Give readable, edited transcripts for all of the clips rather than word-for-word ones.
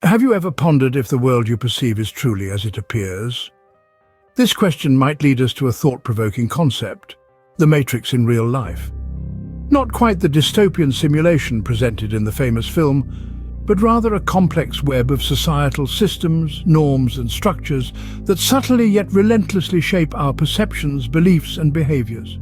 Have you ever pondered if the world you perceive is truly as it appears? This question might lead us to a thought-provoking concept, the Matrix in real life. Not quite the dystopian simulation presented in the famous film, but rather a complex web of societal systems, norms and structures that subtly yet relentlessly shape our perceptions, beliefs and behaviors.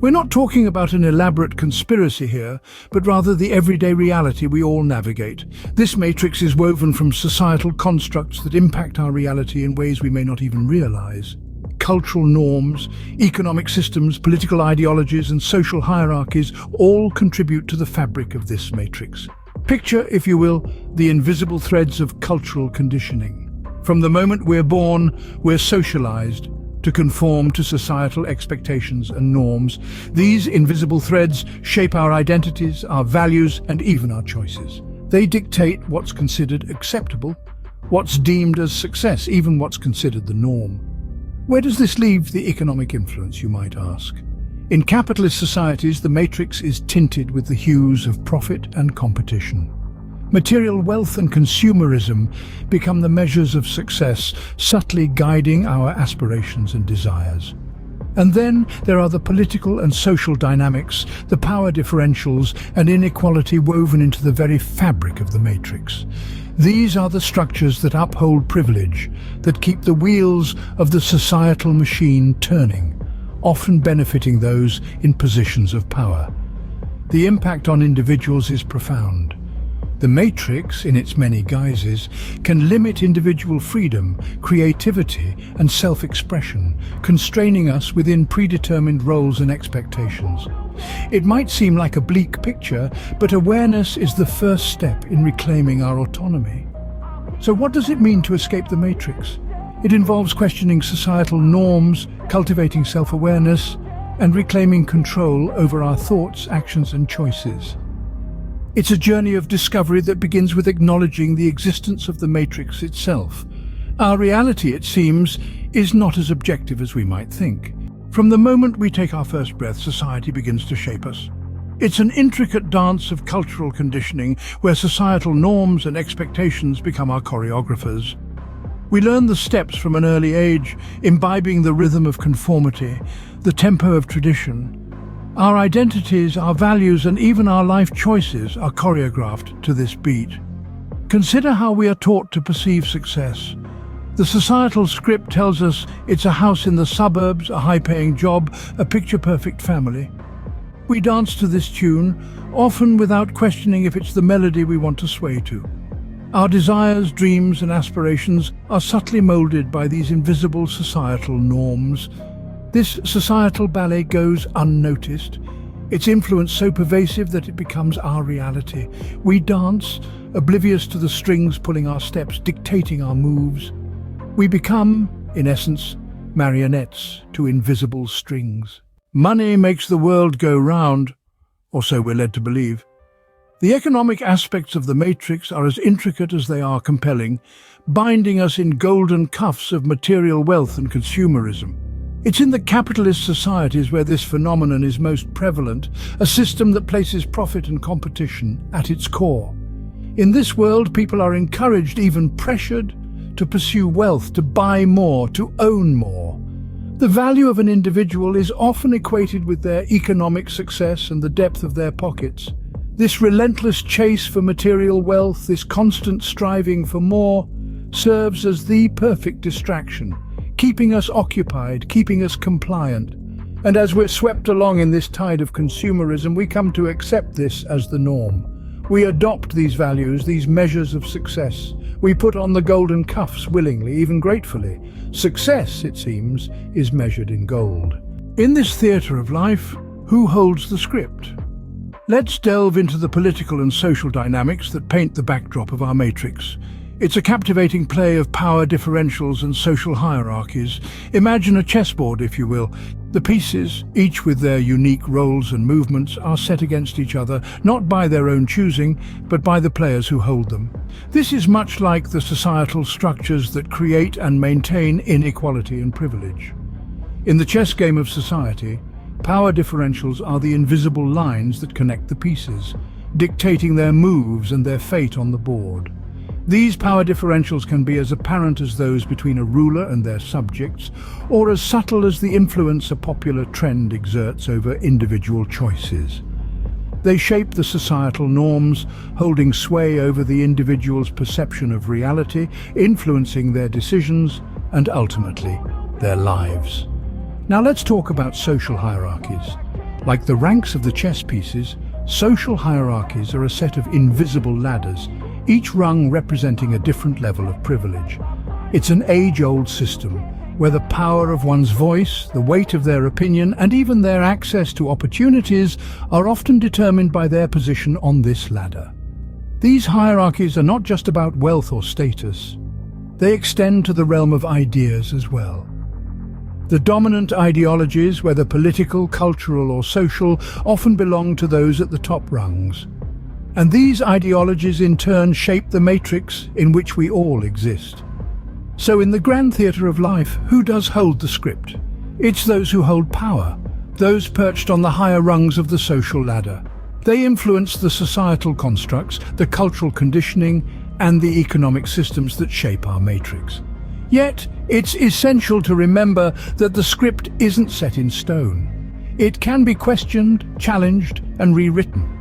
We're not talking about an elaborate conspiracy here, but rather the everyday reality we all navigate. This matrix is woven from societal constructs that impact our reality in ways we may not even realize. Cultural norms, economic systems, political ideologies and social hierarchies all contribute to the fabric of this matrix. Picture, if you will, the invisible threads of cultural conditioning. From the moment we're born, we're socialized to conform to societal expectations and norms. These invisible threads shape our identities, our values, and even our choices. They dictate what's considered acceptable, what's deemed as success, even what's considered the norm. Where does this leave the economic influence, you might ask? In capitalist societies, the matrix is tinted with the hues of profit and competition. Material wealth and consumerism become the measures of success, subtly guiding our aspirations and desires. And then there are the political and social dynamics, the power differentials and inequality woven into the very fabric of the matrix. These are the structures that uphold privilege, that keep the wheels of the societal machine turning, often benefiting those in positions of power. The impact on individuals is profound. The matrix, in its many guises, can limit individual freedom, creativity and self-expression, constraining us within predetermined roles and expectations. It might seem like a bleak picture, but awareness is the first step in reclaiming our autonomy. So what does it mean to escape the matrix? It involves questioning societal norms, cultivating self-awareness, and reclaiming control over our thoughts, actions and choices. It's a journey of discovery that begins with acknowledging the existence of the matrix itself. Our reality, it seems, is not as objective as we might think. From the moment we take our first breath, society begins to shape us. It's an intricate dance of cultural conditioning where societal norms and expectations become our choreographers. We learn the steps from an early age, imbibing the rhythm of conformity, the tempo of tradition. Our identities, our values, and even our life choices are choreographed to this beat. Consider how we are taught to perceive success. The societal script tells us it's a house in the suburbs, a high-paying job, a picture-perfect family. We dance to this tune, often without questioning if it's the melody we want to sway to. Our desires, dreams, and aspirations are subtly molded by these invisible societal norms. This societal ballet goes unnoticed, its influence so pervasive that it becomes our reality. We dance, oblivious to the strings pulling our steps, dictating our moves. We become, in essence, marionettes to invisible strings. Money makes the world go round, or so we're led to believe. The economic aspects of the matrix are as intricate as they are compelling, binding us in golden cuffs of material wealth and consumerism. It's in the capitalist societies where this phenomenon is most prevalent, a system that places profit and competition at its core. In this world, people are encouraged, even pressured, to pursue wealth, to buy more, to own more. The value of an individual is often equated with their economic success and the depth of their pockets. This relentless chase for material wealth, this constant striving for more, serves as the perfect distraction, keeping us occupied, keeping us compliant. And as we're swept along in this tide of consumerism, we come to accept this as the norm. We adopt these values, these measures of success. We put on the golden cuffs willingly, even gratefully. Success, it seems, is measured in gold. In this theatre of life, who holds the script? Let's delve into the political and social dynamics that paint the backdrop of our matrix. It's a captivating play of power differentials and social hierarchies. Imagine a chessboard, if you will. The pieces, each with their unique roles and movements, are set against each other, not by their own choosing, but by the players who hold them. This is much like the societal structures that create and maintain inequality and privilege. In the chess game of society, power differentials are the invisible lines that connect the pieces, dictating their moves and their fate on the board. These power differentials can be as apparent as those between a ruler and their subjects, or as subtle as the influence a popular trend exerts over individual choices. They shape the societal norms, holding sway over the individual's perception of reality, influencing their decisions and ultimately their lives. Now let's talk about social hierarchies. Like the ranks of the chess pieces, social hierarchies are a set of invisible ladders, each rung representing a different level of privilege. It's an age-old system where the power of one's voice, the weight of their opinion, and even their access to opportunities are often determined by their position on this ladder. These hierarchies are not just about wealth or status. They extend to the realm of ideas as well. The dominant ideologies, whether political, cultural, or social, often belong to those at the top rungs. And these ideologies in turn shape the matrix in which we all exist. So in the grand theatre of life, who does hold the script? It's those who hold power, those perched on the higher rungs of the social ladder. They influence the societal constructs, the cultural conditioning, and the economic systems that shape our matrix. Yet, it's essential to remember that the script isn't set in stone. It can be questioned, challenged, and rewritten.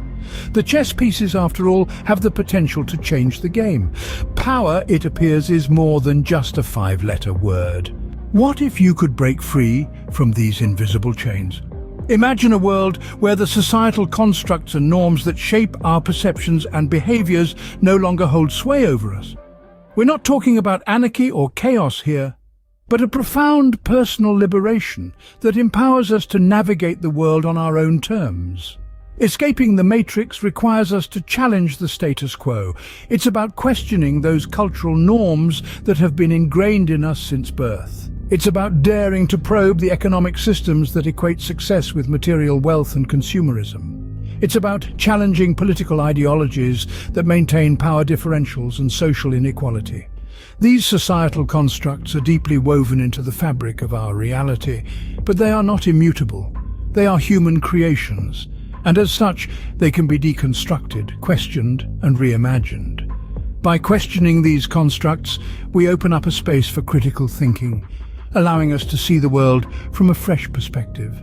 The chess pieces, after all, have the potential to change the game. Power, it appears, is more than just a five-letter word. What if you could break free from these invisible chains? Imagine a world where the societal constructs and norms that shape our perceptions and behaviors no longer hold sway over us. We're not talking about anarchy or chaos here, but a profound personal liberation that empowers us to navigate the world on our own terms. Escaping the matrix requires us to challenge the status quo. It's about questioning those cultural norms that have been ingrained in us since birth. It's about daring to probe the economic systems that equate success with material wealth and consumerism. It's about challenging political ideologies that maintain power differentials and social inequality. These societal constructs are deeply woven into the fabric of our reality, but they are not immutable. They are human creations, and as such, they can be deconstructed, questioned, and reimagined. By questioning these constructs, we open up a space for critical thinking, allowing us to see the world from a fresh perspective.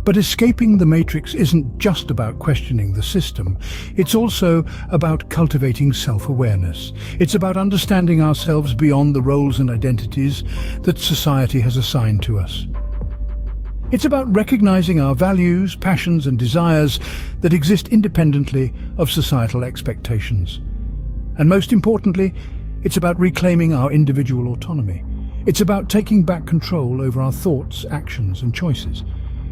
But escaping the matrix isn't just about questioning the system. It's also about cultivating self-awareness. It's about understanding ourselves beyond the roles and identities that society has assigned to us. It's about recognizing our values, passions, and desires that exist independently of societal expectations. And most importantly, it's about reclaiming our individual autonomy. It's about taking back control over our thoughts, actions, and choices.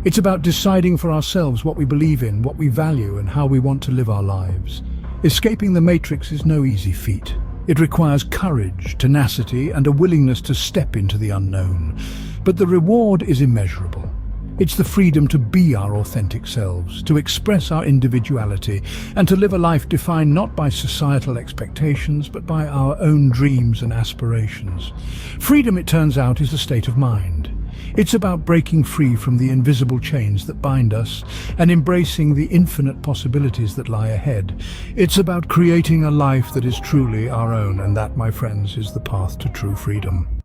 It's about deciding for ourselves what we believe in, what we value, and how we want to live our lives. Escaping the matrix is no easy feat. It requires courage, tenacity, and a willingness to step into the unknown. But the reward is immeasurable. It's the freedom to be our authentic selves, to express our individuality, and to live a life defined not by societal expectations, but by our own dreams and aspirations. Freedom, it turns out, is a state of mind. It's about breaking free from the invisible chains that bind us and embracing the infinite possibilities that lie ahead. It's about creating a life that is truly our own, and that, my friends, is the path to true freedom.